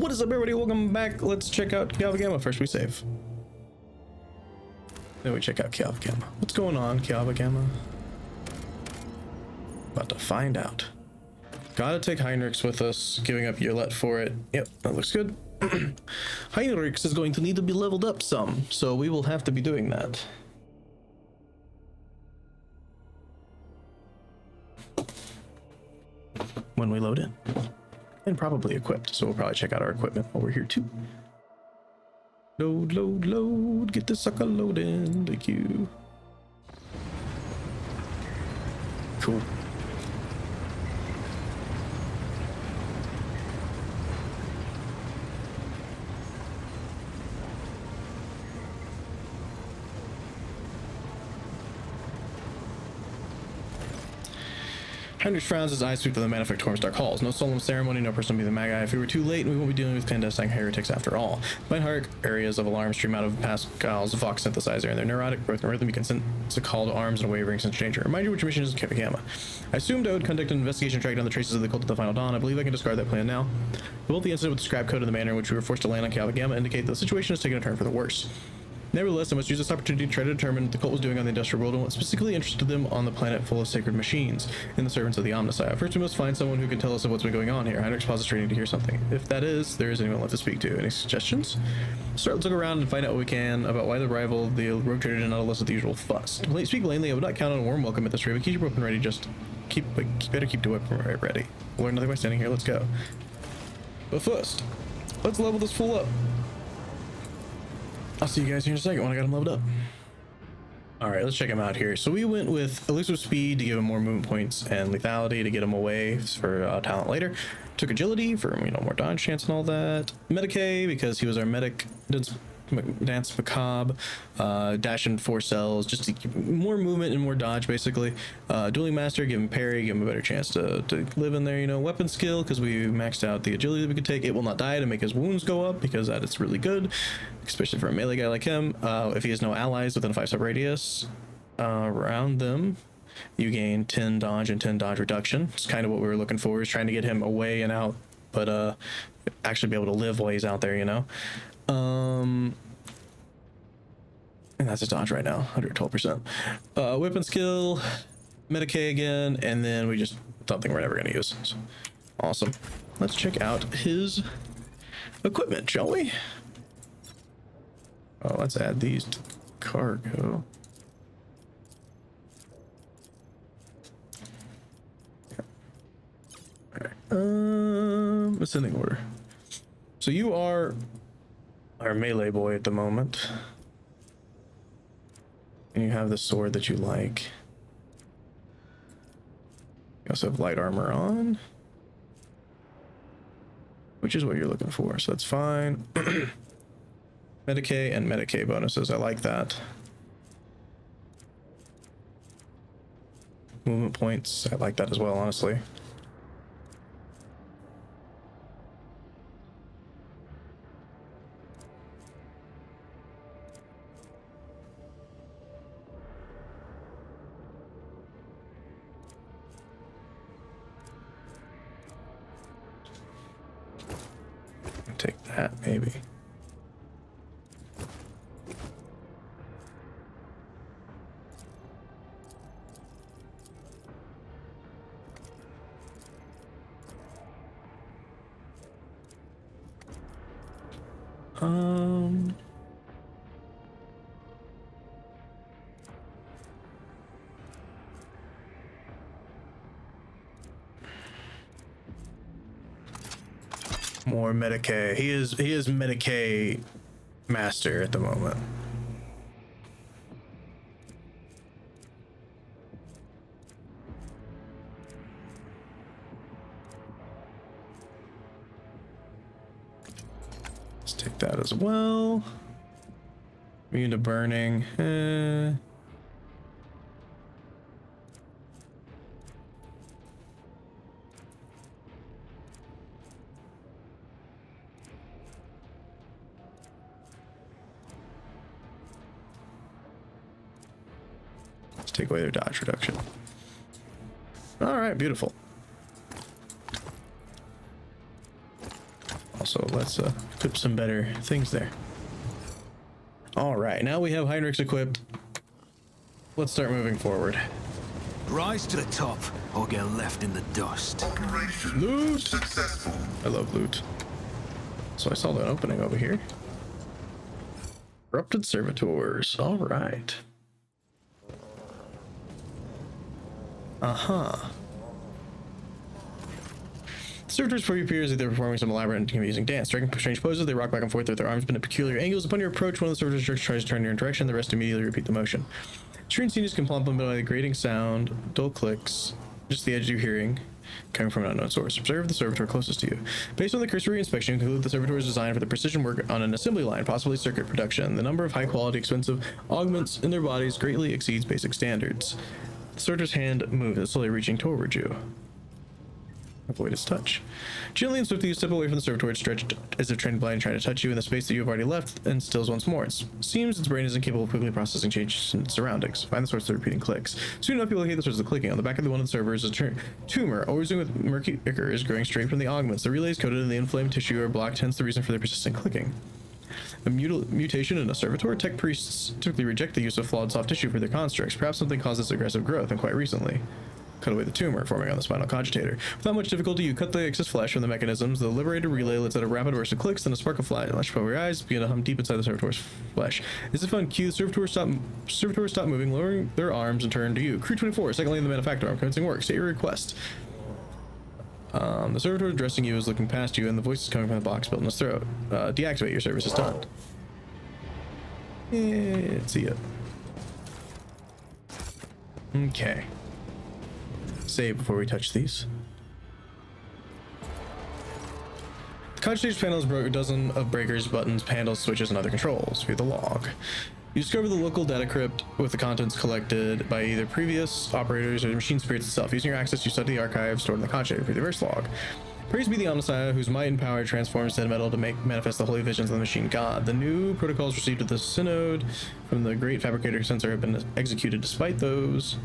What is up, everybody? Welcome back. Let's check out Kiava Gamma. First we save. Then we check out Kiava Gamma. What's going on, Kiava Gamma? About to find out. Gotta take Heinrichs with us, giving up Yurlet for it. Yep, that looks good. Heinrichs is going to need to be leveled up some, so we will have to be doing that. When we load in. And probably equipped, so we'll probably check out our equipment while we're here too. Load, load, load. Get this sucker loaded. Thank you. Cool. Heinrich frowns, his eyes sweep to the manufactorum's dark halls. No solemn ceremony, no person will be the magi. If we were too late, we won't be dealing with clandestine heretics after all. Meinhardt areas of alarm stream out of Pascal's Vox synthesizer, and their neurotic growth and rhythm you can sense a call to arms and a wavering sense of danger. Remind you which mission is in Kiava Gamma. I assumed I would conduct an investigation to track down the traces of the cult at the final dawn. I believe I can discard that plan now. Both the incident with the scrap code and the manner in which we were forced to land on Kiava Gamma indicate that the situation has taken a turn for the worse. Nevertheless, I must use this opportunity to try to determine what the cult was doing on the industrial world and what specifically interested them on the planet full of sacred machines and the servants of the Omnissiah. First, we must find someone who can tell us of what's been going on here. Heinrich's pauses training to hear something. If that is, there is anyone left to speak to. Any suggestions? Let's look around and find out what we can about why the rival, the rogue trader, did not elicit the usual fuss. To speak plainly, I would not count on a warm welcome at this rate, but keep your weapon ready. Just better keep the weapon ready. We'll learn nothing by standing here. Let's go. But first, let's level this fool up. I'll see you guys here in a second when I got him leveled up. Alright, let's check him out here. So we went with elusive speed to give him more movement points and lethality to get him away for talent later. Took agility for, more dodge chance and all that. Medicae because he was our medic. Dance macabre, dash in 4 cells, just to keep more movement and more dodge basically. Dueling master, give him parry, give him a better chance to live in there. Weapon skill because we maxed out the agility that we could take. It will not die to make his wounds go up because that is really good, especially for a melee guy like him. If he has no allies within a 5-step radius around them, you gain 10 dodge and 10 dodge reduction. It's kind of what we were looking for, is trying to get him away and out, but actually be able to live while he's out there, and that's his dodge right now, 112%. Weapon skill, Medicae again, and then we just something we're never going to use. So, awesome. Let's check out his equipment, shall we? Oh, let's add these to cargo. Alright, ascending order. So you are our melee boy at the moment. And you have the sword that you like. You also have light armor on, which is what you're looking for, so that's fine. Medicae and Medicae bonuses, I like that. Movement points, I like that as well, honestly. Take that, maybe. More Medicae. He is Medicae master at the moment. Let's take that as well. Immune to burning. Take away their dodge reduction. All right, beautiful. So let's equip some better things there. All right, now we have Heinrichs equipped. Let's start moving forward. Rise to the top or get left in the dust. Operation Loot! successful. I love loot. So I saw an opening over here. Corrupted servitors. All right. Servitors before you appear as if they're performing some elaborate and confusing dance. Striking strange poses, they rock back and forth with their arms bent at peculiar angles. Upon your approach, one of the servitors tries to turn in your direction, the rest immediately repeat the motion. Strange scenes can plump by the grating sound, dull clicks, just the edge of your hearing, coming from an unknown source. Observe the servitor closest to you. Based on the cursory inspection, conclude the servitor is designed for the precision work on an assembly line, possibly circuit production. The number of high-quality, expensive augments in their bodies greatly exceeds basic standards. The servitor's hand moves, slowly reaching toward you. Avoid its touch. Gently and swiftly you step away from the servitor, stretched as if trained blind, trying to touch you in the space that you have already left, and stills once more. It seems its brain is incapable of quickly processing changes in its surroundings. Find the source of the repeating clicks. Soon enough, you locate the source of the clicking. On the back of one of the servers, a tumor, oozing with murky ichor, is growing straight from the augments. The relays coated in the inflamed tissue are blocked, hence the reason for their persistent clicking. A mutation in a servitor. Tech priests typically reject the use of flawed soft tissue for their constructs. Perhaps something caused this aggressive growth, and quite recently. Cut away the tumor forming on the spinal cogitator. Without much difficulty, you cut the excess flesh from the mechanisms. The liberated relay lets out a rapid burst of clicks, then a spark of flash before your eyes begin to hum deep inside the servitor's flesh. As if on cue, the servitors stop moving, lowering their arms and turn to you. Crew 24, second lane of the manufactor. I'm commencing work. State your request. The servitor addressing you is looking past you, and the voice is coming from the box built in his throat. Deactivate. Your service is done. See ya. Okay. Save before we touch these. The cogitator's panel is broke a dozen of breakers, buttons, handles, switches, and other controls. View the log. You discover the local data crypt with the contents collected by either previous operators or the machine spirits itself. Using your access, you study the archive stored in the cogitator. View the reverse log. Praise be the Omnissiah, whose might and power transforms dead metal to make manifest the holy visions of the machine god. The new protocols received at the synod from the great fabricator sensor have been executed despite those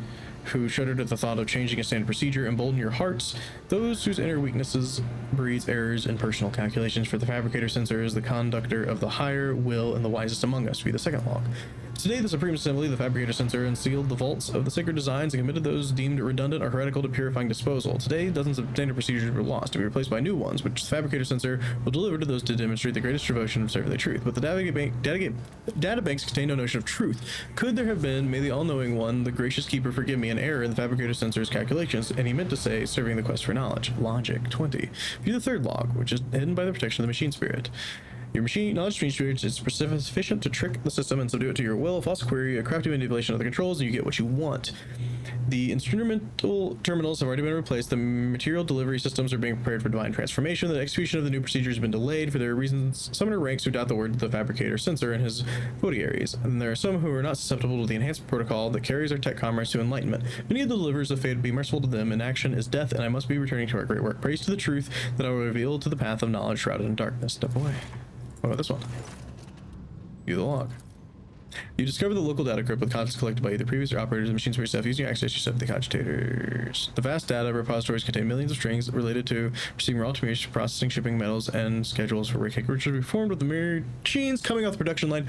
who shuddered at the thought of changing a standard procedure. Embolden your hearts. Those whose inner weaknesses breeds errors in personal calculations. For the fabricator sensor is the conductor of the higher will and the wisest among us. Be the second log. Today, the Supreme Assembly, the fabricator sensor, unsealed the vaults of the sacred designs and committed those deemed redundant or heretical to purifying disposal. Today, dozens of standard procedures were lost to be replaced by new ones, which the fabricator sensor will deliver to those to demonstrate the greatest devotion of serving the truth. But the data banks contain no notion of truth. Could there have been, may the all-knowing one, the gracious keeper, forgive me, an error in the fabricator sensor's calculations, and he meant to say, serving the quest for knowledge. Logic 20. View the third log, which is hidden by the protection of the machine spirit. Your knowledge machine spirit is sufficient to trick the system and subdue it to your will. A false query, a crafty manipulation of the controls, and you get what you want. The instrumental terminals have already been replaced. The material delivery systems are being prepared for divine transformation. The execution of the new procedure has been delayed for their reasons. Summoner ranks who doubt the word of the fabricator sensor and his votaries, and there are some who are not susceptible to the enhanced protocol that carries our tech commerce to enlightenment. Many of the deliverers of fate be merciful to them. Inaction is death, and I must be returning to our great work. Praise to the truth that I will reveal to the path of knowledge shrouded in darkness. Step away. What about this one? View the log. You discover the local data crypt with contents collected by either previous or operators of machines for yourself. Using your access, you set the cogitators. The vast data repositories contain millions of strings related to receiving raw information, processing, shipping metals, and schedules for cake, which will be formed with the machines coming off the production line.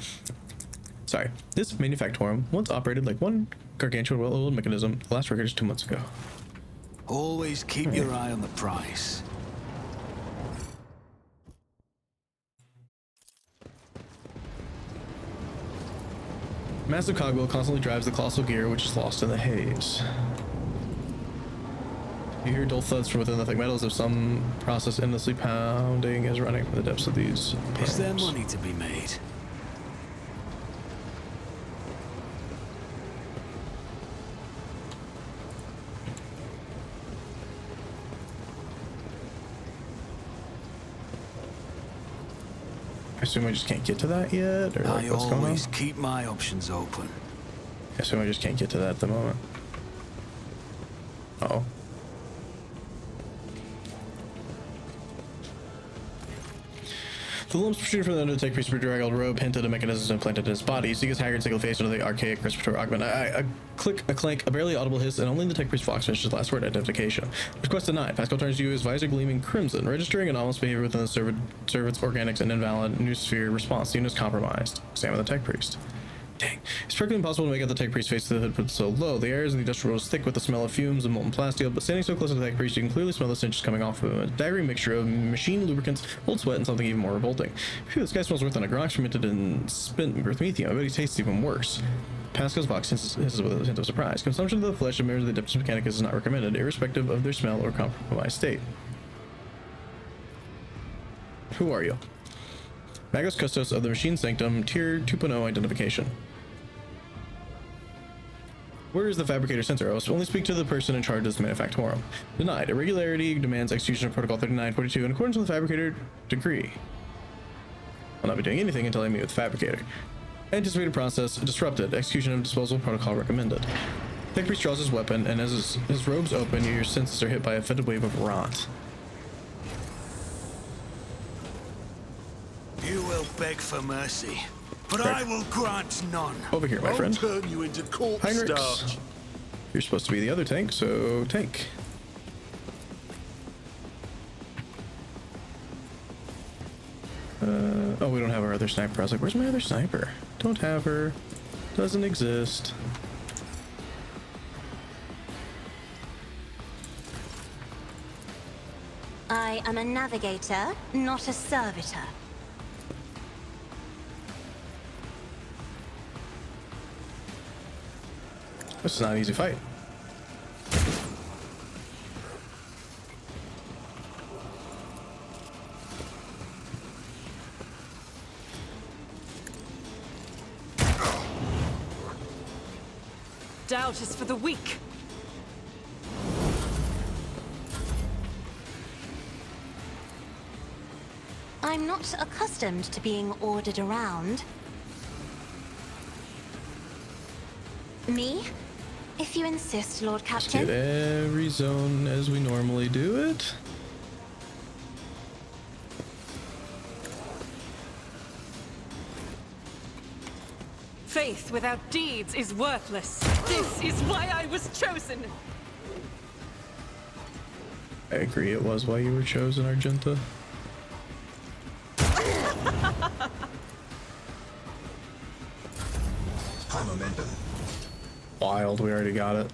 Sorry, this manufactorum once operated like one gargantuan well-oiled mechanism. The last record is 2 months ago. Always keep your eye on the prize. Massive cogwheel constantly drives the colossal gear, which is lost in the haze. You hear dull thuds from within the thick metals of some process endlessly pounding is running from the depths of these pipes. Is there money to be made? I assume I just can't get to that yet, or I what's going on? always keep my options open. I assume I just can't get to that at the moment. Uh-oh. The lumps protruding from the under the tech priest's bedraggled robe hinted a mechanism implanted in his body. Seeker's haggard, single face under the archaic respiratory augment. A click, a clank, a barely audible hiss, and only the tech priest Fox finished his last word, identification. Request denied. Pascal turns to you, his visor gleaming crimson, registering anomalous behavior within the servant's organics and invalid new sphere response. The unit is compromised. Examine the tech priest. Dang. It's practically impossible to make out the tech priest face to the hood put so low. The air in the industrial world is thick with the smell of fumes and molten plasteel, but standing so close to the tech priest, you can clearly smell the stenches coming off of him. A staggering mixture of machine lubricants, old sweat, and something even more revolting. Phew, this guy smells worse than a grox fermented and spent with methium. I bet he tastes even worse. Pascal's box hisses with a hint of surprise. Consumption of the flesh of members of the Adeptus Mechanicus is not recommended, irrespective of their smell or compromised state. Who are you? Magos Custos of the Machine Sanctum, Tier 2.0 identification. Where is the fabricator sensor? I will only speak to the person in charge of this manufactorum. Denied. Irregularity demands execution of Protocol 3942 in accordance with the fabricator decree. I'll not be doing anything until I meet with the fabricator. Anticipated process disrupted. Execution of disposal protocol recommended. Tech priest draws his weapon, and as his robes open, your senses are hit by a fetid wave of rot. You will beg for mercy, but I will grant none. Over here, my friend. I'll turn you into corpse Heinrichs. starch. You're supposed to be the other tank, so tank. Oh, we don't have our other sniper. I was like, where's my other sniper? Don't have her. Doesn't exist. I am a navigator, not a servitor. This is not an easy fight. Doubt is for the weak. I'm not accustomed to being ordered around. Me? If you insist, Lord Let's Captain. get every zone as we normally do it. Faith without deeds is worthless. This is why I was chosen. I agree, it was why you were chosen, Argenta. High momentum. Wild, we already got it.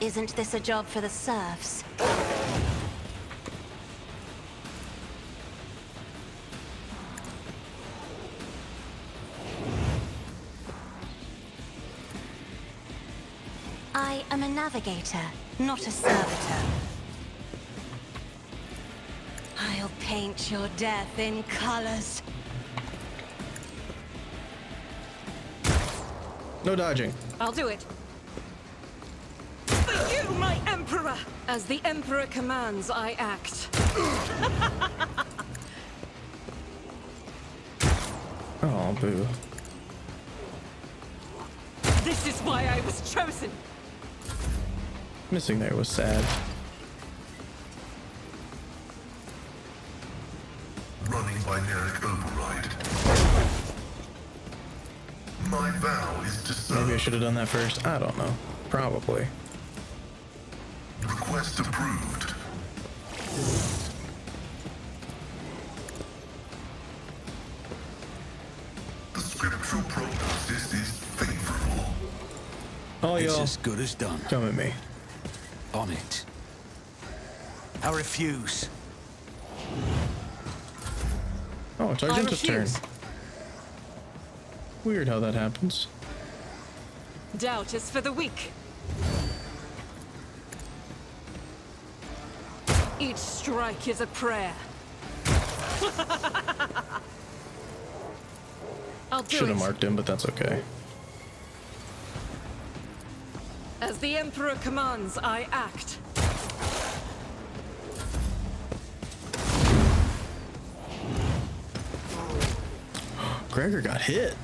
Isn't this a job for the serfs? I am a navigator, not a servitor. I'll paint your death in colors. No dodging. I'll do it. For you, my Emperor! As the Emperor commands, I act. Oh, boo. This is why I was chosen. Missing there was sad. Running binaric override. My vow is to serve. Maybe I should have done that first. I don't know. Probably. Request approved. The scriptural prognosis is favorable. Oh, It's y'all, as good as done. come at me. On it. I refuse. Oh, it's I Argenta's turn. refuse. Weird how that happens. Doubt is for the weak. Each strike is a prayer. I'll do Should have it. marked him, but that's okay. As the Emperor commands, I act. Gregor got hit.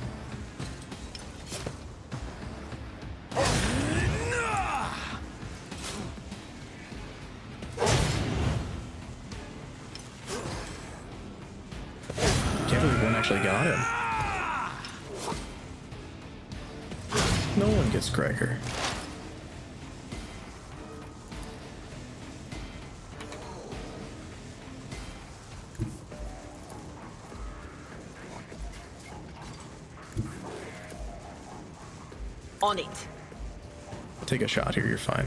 actually got him. No one gets Gregor. On it. Take a shot here, you're fine.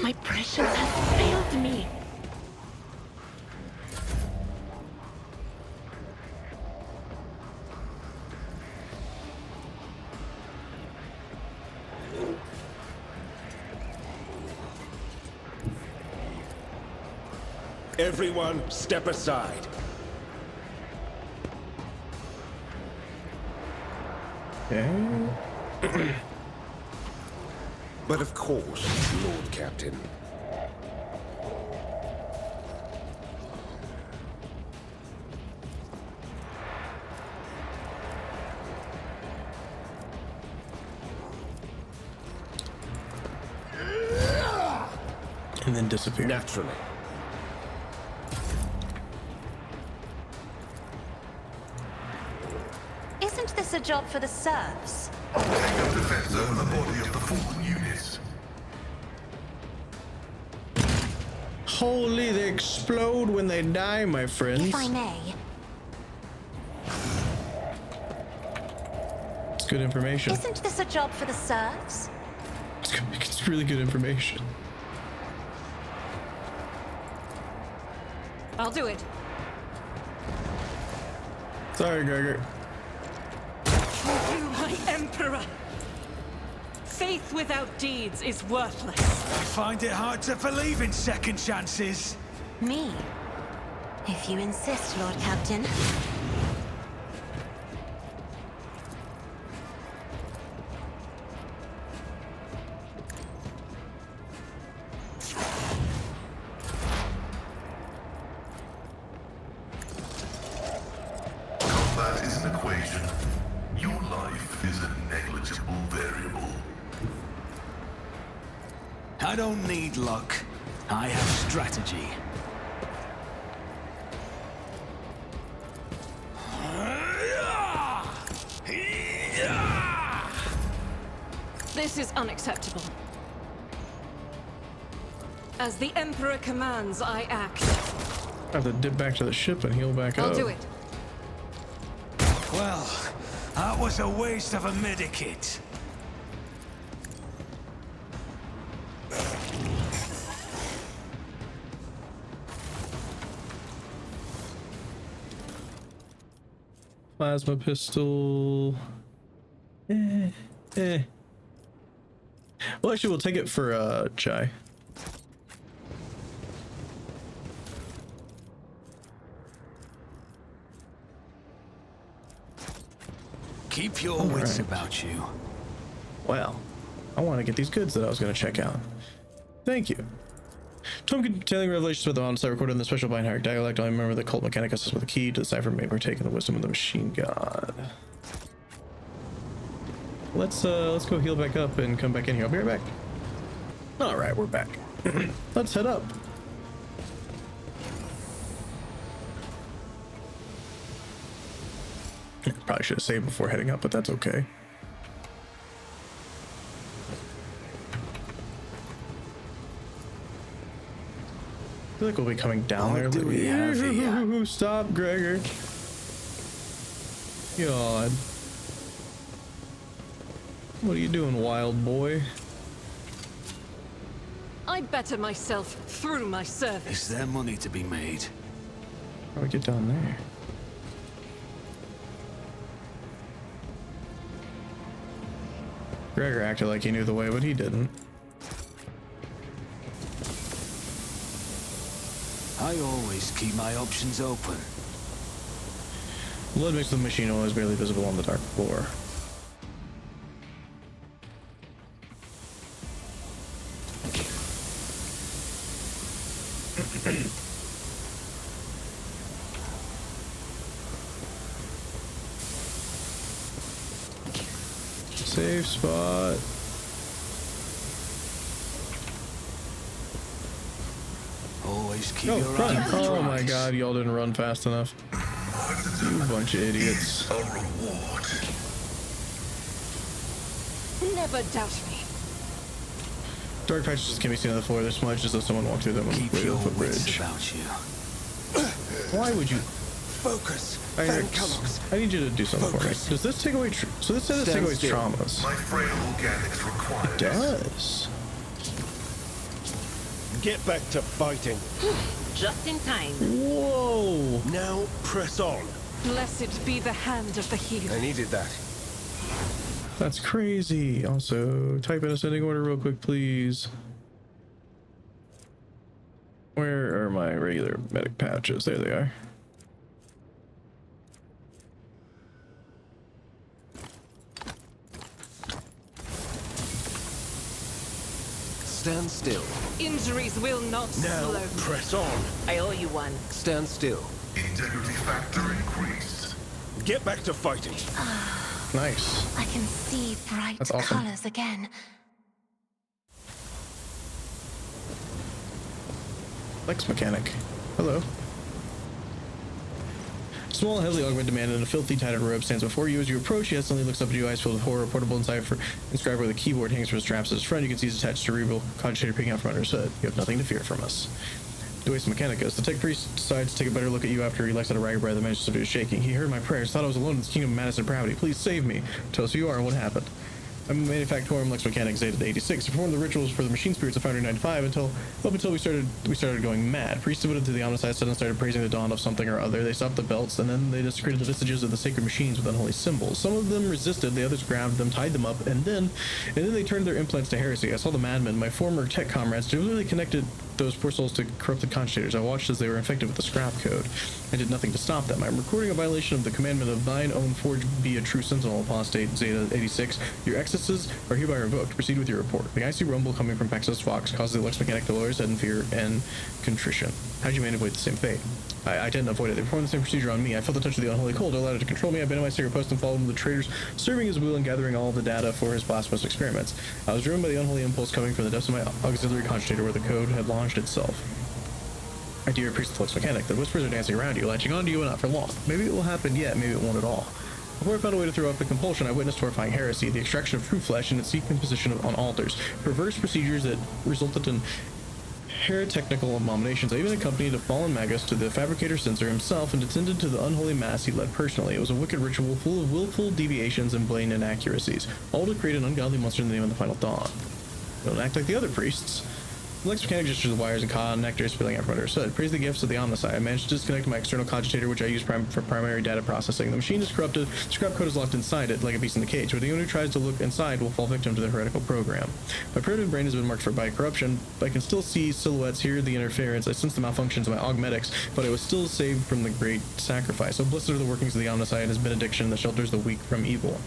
My precious has failed me. Everyone, step aside. Okay. But of course, Lord Captain. And then disappear. Naturally. Isn't this a job for the serfs? Take up defense over the body of the fallen units. Holy, they explode when they die, my friends. If I may. It's good information. Isn't this a job for the serfs? It's really good information. I'll do it. Sorry, Gregor. You, my emperor. Faith without deeds is worthless. I find it hard to believe in second chances. Me? If you insist, Lord Captain. Combat is an equation. Your life is a negligible variable. I don't need luck. I have strategy. This is unacceptable. As the Emperor commands, I act. I have to dip back to the ship and heal back up. I'll do it. Well, that was a waste of a medikit. Plasma pistol. Well, actually, we'll take it for Chai. Keep your wits about you. Well, I want to get these goods that I was going to check out. Thank you. Tome containing revelations about the on-site recorded in the special binary dialect. I remember the cult mechanic assists with the key to decipher may partake in the wisdom of the machine god. Let's go heal back up and come back in here. I'll be right back. All right, we're back. Let's head up. Probably should have saved before heading up, but that's okay. I feel like we'll be coming down there. do we have here? Stop, Gregor. God. What are you doing, wild boy? I better myself through my service. Is there money to be made? How do we get down there? Gregor acted like he knew the way, but he didn't. I always keep my options open. Blood mixed with machine oil is barely visible on the dark floor. Safe spot. Always keep Oh, your run. eye on the Oh my prize. god, y'all didn't run fast enough. You bunch of idiots. A reward. Never doubt me. Dark patches can be seen on the floor. They're smudged as though someone walked through them on Keep the way to your the wits footbridge. about you. Why would you? Focus. I Fan need you to do something for me. Focus. Does this take away? So this says it Stand takes away still. traumas. My frail organics require It does. Get back to fighting. Just in time. Whoa. Now press on. Blessed be the hand of the healer. I needed that. That's crazy. Also, type in ascending order real quick, please. Where are my regular medic patches? There they are. Stand still. Injuries will not Now slow me. press on. I owe you one. Stand still. integrity factor increased. Get back to fighting. Nice. I can see bright That's awesome. colors again. Lex mechanic. Hello. Small, heavily augmented man in a filthy tattered robe stands before you. As you approach, he instantly looks up at you, eyes filled with horror. Portable inside inscribed where the keyboard hangs from straps at his front. You can see his attached cerebral cogitator peeking out from under his hood. You have nothing to fear from us. The waste mechanic goes. The tech priest decides to take a better look at you after he lets out a ragged breath that manages to do his shaking. He heard my prayers, thought I was alone in this kingdom of madness and depravity. Please save me. Tell us who you are and what happened. I'm a manufactorum Lex Mechanic Zeta 86. I performed the rituals for the machine spirits of Foundry 95 up until we started going mad. Priests devoted to the Omnicide suddenly started praising the dawn of something or other. They stopped the belts, and then they desecrated the vestiges of the sacred machines with unholy symbols. Some of them resisted, the others grabbed them, tied them up, and then they turned their implants to heresy. I saw the madmen, my former tech comrades, deliberately connected those poor souls to corrupted conjurators. I watched as they were infected with the scrap code. I did nothing to stop them. I'm recording a violation of the commandment of thine own forge be a true sentinel, apostate Zeta 86. Your excesses are hereby revoked. Proceed with your report. The icy rumble coming from Pexos Fox causes the Lex Mechanic to lower his head in fear and contrition. How did you manage to avoid the same fate? I didn't avoid it. They performed the same procedure on me. I felt the touch of the unholy cold. I allowed it to control me. I been in my secret post and followed the traitors, serving his will and gathering all the data for his blasphemous experiments. I was driven by the unholy impulse coming from the depths of my auxiliary conjurator where the code had launched itself. My dear priest Lex Mechanic, the whispers are dancing around you, latching onto you, and not for long. Maybe it will happen yet, maybe it won't at all. Before I found a way to throw off the compulsion, I witnessed horrifying heresy, the extraction of true flesh and its decomposition on altars, perverse procedures that resulted in heretical abominations. I even accompanied a fallen magus to the fabricator censor himself and attended to the unholy mass he led personally. It was a wicked ritual full of willful deviations and blatant inaccuracies, all to create an ungodly monster in the name of the final dawn. Don't act like the other priests. The Lex Mechanic gestures the wires and connectors spilling out from under his hood. Praise the gifts of the Omnicide. I managed to disconnect my external cogitator, which I use for primary data processing. The machine is corrupted. The scrap code is locked inside it like a beast in a cage, but anyone who tries to look inside will fall victim to the heretical program. My primitive brain has been marked by corruption. I can still see silhouettes, hear the interference. I sense the malfunctions of my augmetics, but I was still saved from the great sacrifice. So blessed are the workings of the Omnicide and his benediction that shelters the weak from evil.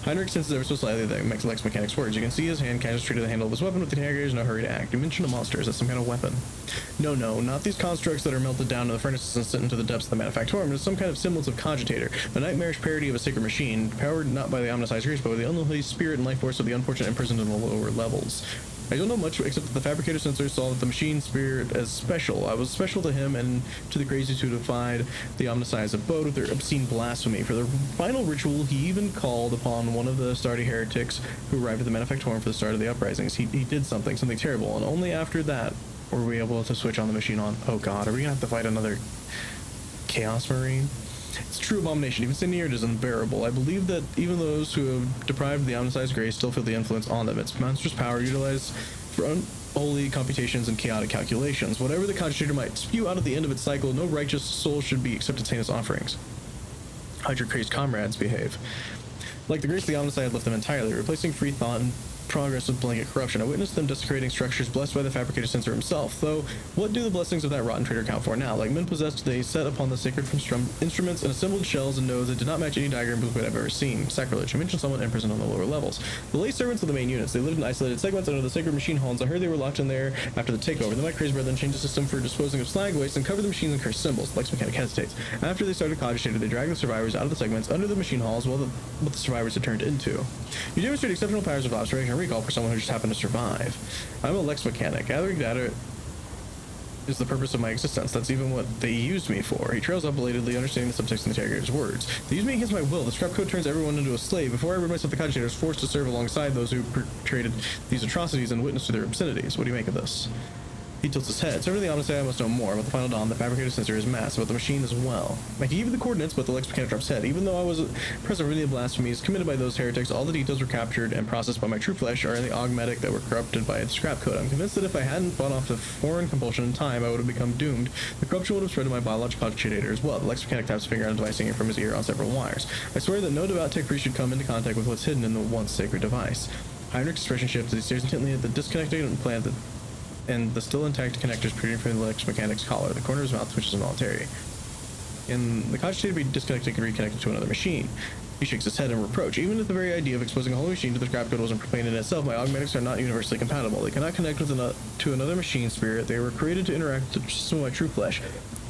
Heinrich senses ever so slightly the Lex Mechanic's words. You can see his hand castrated the handle of his weapon with the interrogator in no hurry to act. You mentioned a monster. Is that some kind of weapon? No, not these constructs that are melted down in the furnaces and sent into the depths of the manufactorum. It's some kind of semblance of cogitator, a nightmarish parody of a sacred machine, powered not by the Omnicide's grace, but by the unholy spirit and life force of the unfortunate imprisoned in the lower levels. I don't know much except that the fabricator sensor saw that the machine spirit as special. I was special to him and to the crazies who defied the Omnicide's abode with their obscene blasphemy. For the final ritual, he even called upon one of the Astartes heretics who arrived at the Manufactorum for the start of the uprisings. He did something terrible, and only after that were we able to switch on the machine on. Oh god, are we gonna have to fight another Chaos Marine? It's true abomination. Even sitting here, it is unbearable. I believe that even those who have deprived the Omnicide's grace still feel the influence on them. Its monstrous power utilized for unholy computations and chaotic calculations. Whatever the cogitator might spew out at the end of its cycle, no righteous soul should be accepted heinous offerings. How'd your crazed comrades behave? Like the grace of the Omnicide left them entirely, replacing free thought and progress with blanket corruption. I witnessed them desecrating structures blessed by the fabricator censor himself, though what do the blessings of that rotten traitor count for now? Like men possessed, they set upon the sacred instruments and assembled shells and nodes that did not match any diagram book I've ever seen. Sacrilege. I mentioned someone imprisoned on the lower levels. The lay servants of the main units, they lived in isolated segments under the sacred machine halls. I heard they were locked in there after the takeover. Then my crazed brethren changed the system for disposing of slag waste and covered the machines in cursed symbols. Lex Mechanic hesitates. After they started cogitator, they dragged the survivors out of the segments under the machine halls, what the survivors had turned into. You demonstrate exceptional powers of observation and recall for someone who just happened to survive. I'm a Lex Mechanic. Gathering data is the purpose of my existence. That's even what they used me for. He trails up belatedly, understanding the subtext in the interrogator's words. They used me against my will. The scrap code turns everyone into a slave. Before I rid myself, the cogitator was forced to serve alongside those who perpetrated these atrocities and witnessed to their obscenities. What do you make of this? He tilts his head. Servant of the Omnis, I must know more about the final dawn, the fabricator sensor is mass, about the machine as well. I can give you the coordinates, but the Lex Mechanic drops head. Even though I was present for the blasphemies committed by those heretics, all the details were captured and processed by my true flesh are in the augmetic that were corrupted by its scrap code. I'm convinced that if I hadn't fought off the foreign compulsion in time, I would have become doomed. The corruption would have spread to my biological cogitator as well. The Lex Mechanic taps his finger on a device hanging from his ear on several wires. I swear that no devout tech priest should come into contact with what's hidden in the once sacred device. Heinrich's expression shifts as he stares intently at the disconnected implant and the still intact connectors protruding from the Lex Mechanic's collar. The corner of his mouth twitches involuntarily. And the cogitator be disconnected and reconnected to another machine. He shakes his head in reproach. Even if the very idea of exposing a whole machine to the scrap code wasn't profane in itself, my augmetics are not universally compatible. They cannot connect with to another machine spirit. They were created to interact with the system of my true flesh,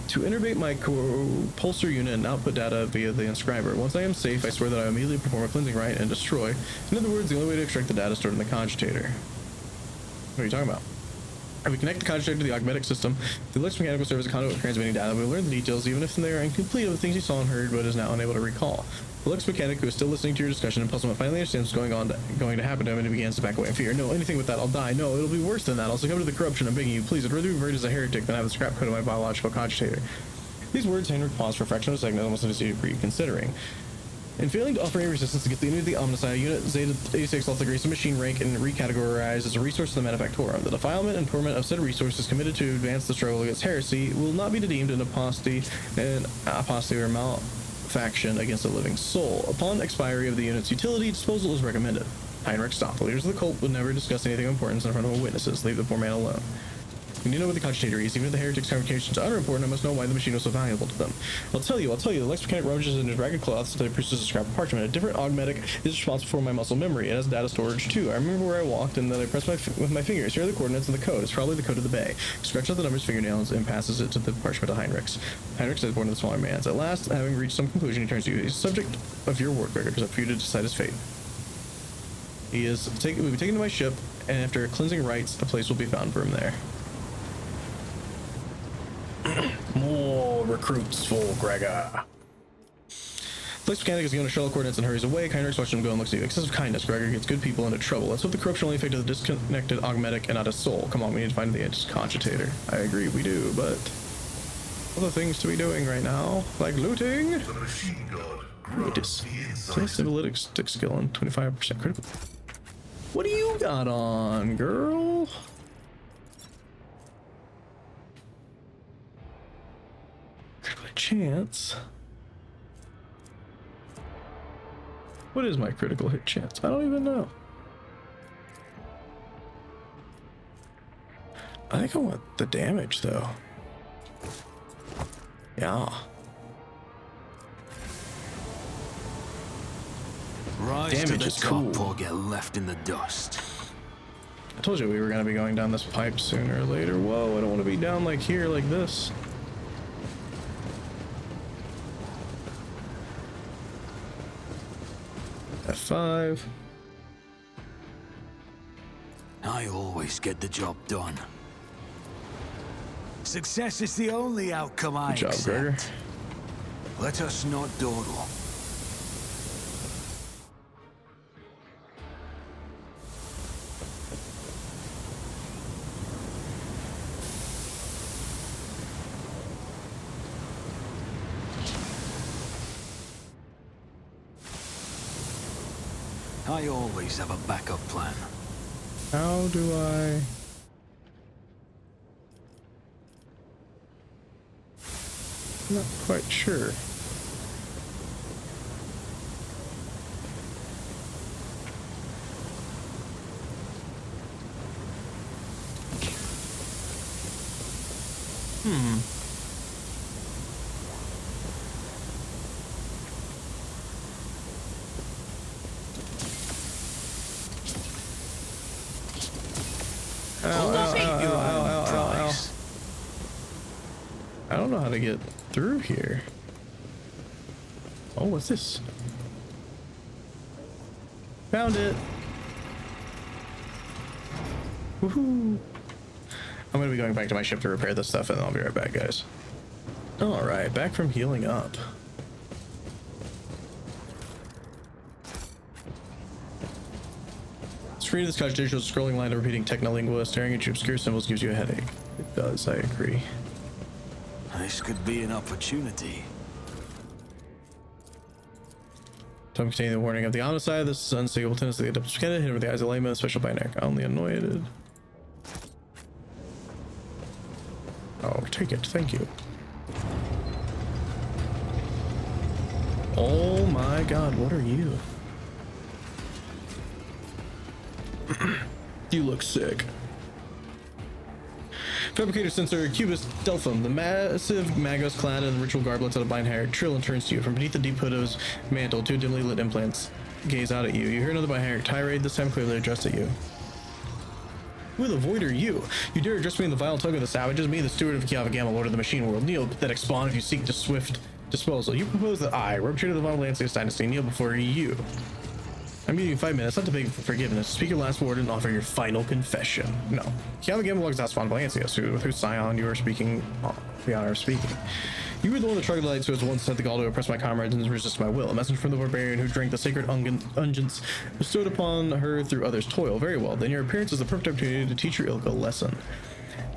to innervate my pulsar unit and output data via the inscriber. Once I am safe, I swear that I immediately perform a cleansing rite and destroy. In other words, the only way to extract the data stored in the cogitator. What are you talking about? If we connect the cogitator to the augmetic system, the Lex Mechanic will serve as a conduit for transmitting data. We'll learn the details, even if they are incomplete, of the things he saw and heard, but is now unable to recall. The Lex Mechanic, who is still listening to your discussion and puzzlement, finally understands what's going to happen to him, and he begins to back away in fear. No, anything with that, I'll die. No, it'll be worse than that. I'll succumb to the corruption. I'm begging you, please. I'd rather be buried as a heretic than have the scrap code of my biological cogitator. These words, Heinrich paused for a fraction of a second, almost as if reconsidering. In failing to offer any resistance against the unit of the Omnicide, Unit Zeta 86 lost the grace of machine rank and recategorized as a resource of the Manufactorum. The defilement and torment of said resources committed to advance the struggle against heresy will not be deemed an apostasy or malfaction against a living soul. Upon expiry of the unit's utility, disposal is recommended. Heinrich stopped. The leaders of the cult would never discuss anything of importance in front of witnesses. Leave the poor man alone. We need to know what the cogitator is. Even if the heretics' communications are unimportant, I must know why the machine was so valuable to them. I'll tell you. The Lex Mechanic rummages in his ragged cloths until he produces a scrap of parchment. A different augmetic is responsible for my muscle memory. It has data storage too. I remember where I walked and then I pressed with my fingers. Here are the coordinates and the code. It's probably the code of the bay. He scratches out the numbers, fingernails, and passes it to the parchment to Heinrichs. Heinrich says one of the smaller mans. At last, having reached some conclusion, he turns to you. He's the subject of your work, Gregor. It's up for you to decide his fate. He is will be taken to my ship, and after cleansing rites, a place will be found for him there. More recruits for Gregor. Lex Mechanic is going to shuttle coordinates and hurries away. Heinrichs watches him go and looks at you. Excessive kindness. Gregor gets good people into trouble. Let's hope the corruption only affected the disconnected augmetic and not his soul. Come on, we need to find the cogitator. I agree, we do, but other things to be doing right now, like looting. The machine god Notice. grants the Place insight. analytics stick skill and 25% critical. What do you got on, girl? Critical chance. What is my critical hit chance? I don't even know. I think I want the damage though. Yeah. Rise Damage to the is top cool. or get left in the dust. I told you we were going to be going down this pipe sooner or later. Whoa, I don't want to be down like here like this. F5. I always get the job done. Success is the only outcome I Good job, accept. Gregor. Let us not dawdle. I always have a backup plan. How do I... Not quite sure. I don't know how to get through here. Oh, what's this? Found it. Woohoo! I'm gonna be going back to my ship to repair this stuff, and I'll be right back, guys. All right, back from healing up. Screen of this cogitation shows a scrolling line of repeating technolingua. Staring at your obscure symbols gives you a headache. It does, I agree. This could be an opportunity. Tome containing the warning of the homicide. This is unstable tendency to get hit over the eyes of layman, special binary. Only anointed. Oh, take it. Thank you. Oh my god, what are you? You look sick. Fabricator sensor, Cubus Delphum, the massive Magos clad in ritual garblets out of bind hair, trill and turns to you. From beneath the deep hood of his mantle, two dimly lit implants gaze out at you. You hear another bind hair tirade, this time clearly addressed at you. Who the void are you? You dare address me in the vile tongue of the savages, me, the steward of Kiava, Lord of the machine world. Kneel, pathetic spawn, if you seek to swift disposal. You propose that I, Rope of the Vile Lancius Dynasty, kneel before you. I'm giving you 5 minutes, not to beg for forgiveness. Speak your last word and offer your final confession. No. Kiava belongs to Spawn Valancius, with whose scion you are speaking, the honor of speaking. You were the one of the troglodytes who has once had the gall to oppress my comrades and resist my will. A message from the barbarian who drank the sacred unguents bestowed upon her through others' toil. Very well, then your appearance is the perfect opportunity to teach your ilk a lesson.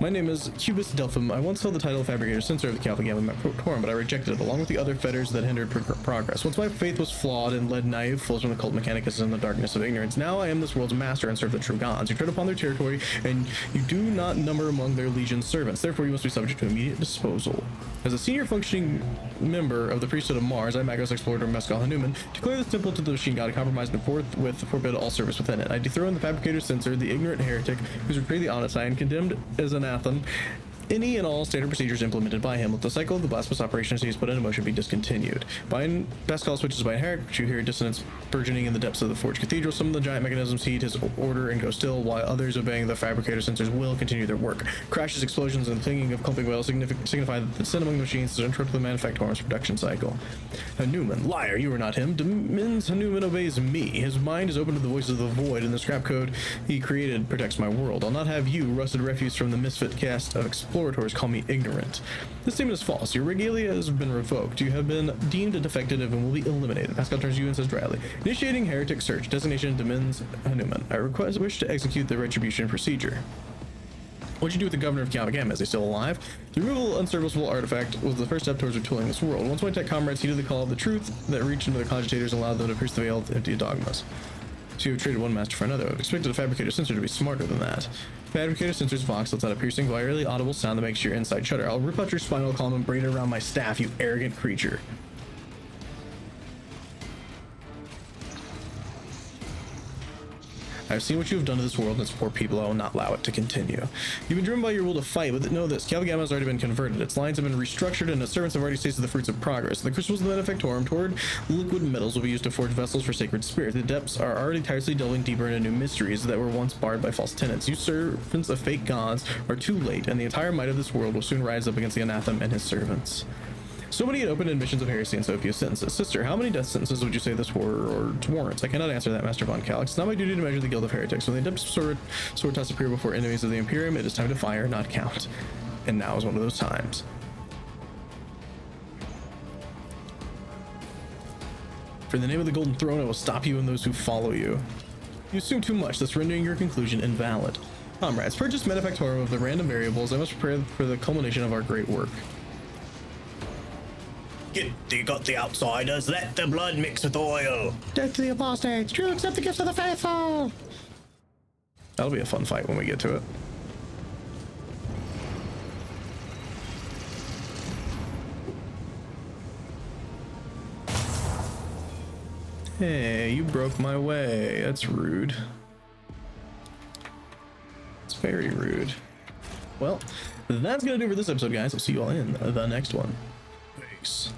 My name is Cubus Delphum. I once held the title of Fabricator Censor of the Kiava Gamma, but I rejected it, along with the other fetters that hindered progress. Once my faith was flawed and led naive fools from the cult mechanicus in the darkness of ignorance, now I am this world's master and serve the true gods. You tread upon their territory, and you do not number among their legion's servants. Therefore, you must be subject to immediate disposal. As a senior functioning member of the priesthood of Mars, I, Magos Explorer Mescal Hanuman, declare this temple to the machine god, compromised and forthwith forbid all service within it. I dethrone the Fabricator Censor, the ignorant heretic who's betrayed the Onatine, condemned as anathema, any and all standard procedures implemented by him. Let the cycle of the blasphemous operations he's put into motion be discontinued. Bind Pascal switches by Herrick, but you hear dissonance burgeoning in the depths of the Forged Cathedral. Some of the giant mechanisms heed his order and go still, while others obeying the Fabricator Censors will continue their work. Crashes, explosions, and clinging of clumping whales signify that the sin among the machines is interrupt the Manufactorum's production cycle. Hanuman, liar, you are not him. Demins Hanuman obeys me. His mind is open to the voices of the void, and the scrap code he created protects my world. I'll not have you, rusted refuse from the misfit cast of explorators, call me ignorant. This statement is false. Your regalia has been revoked. You have been deemed defective and will be eliminated. Pascal turns to you and says dryly, initiating heretic search. Designation Demins Hanuman. I wish to execute the retribution procedure. What'd you do with the governor of Kiava? Is he still alive? The removal of unserviceable artifact was the first step towards retooling this world. Once my tech comrades heeded the call of the truth that reached into their cogitators and allowed them to pierce the veil of empty dogmas. So you have traded one master for another. I expected a Fabricator Censor to be smarter than that. Fabricator Censor's vox lets out a piercing, barely audible sound that makes your inside shudder. I'll rip out your spinal column and braid it around my staff, you arrogant creature. I've seen what you have done to this world and its poor people. I will not allow it to continue. You've been driven by your will to fight, but know this. Kiava has already been converted. Its lines have been restructured, and its servants have already tasted the fruits of progress. The crystals of the Manufactorum toward liquid metals will be used to forge vessels for sacred spirit. The depths are already tirelessly delving deeper into new mysteries that were once barred by false tenets. You servants of fake gods are too late, and the entire might of this world will soon rise up against the anathema and his servants. So many had open admissions of heresy and so few sentences. Sister, how many death sentences would you say this warrants? I cannot answer that, Master Von Calix. It's not my duty to measure the guild of heretics. When the adept sword tests appear before enemies of the Imperium, it is time to fire, not count. And now is one of those times. For the name of the Golden Throne, I will stop you and those who follow you. You assume too much, thus rendering your conclusion invalid. Comrades, purchase Manufactorum of the random variables. I must prepare for the culmination of our great work. You got the outsiders, let the blood mix with oil. Death to the apostates, true accept the gifts of the faithful. That'll be a fun fight when we get to it. Hey, you broke my way. That's rude. It's very rude. Well, that's gonna do it for this episode, guys. I'll see you all in the next one. Peace.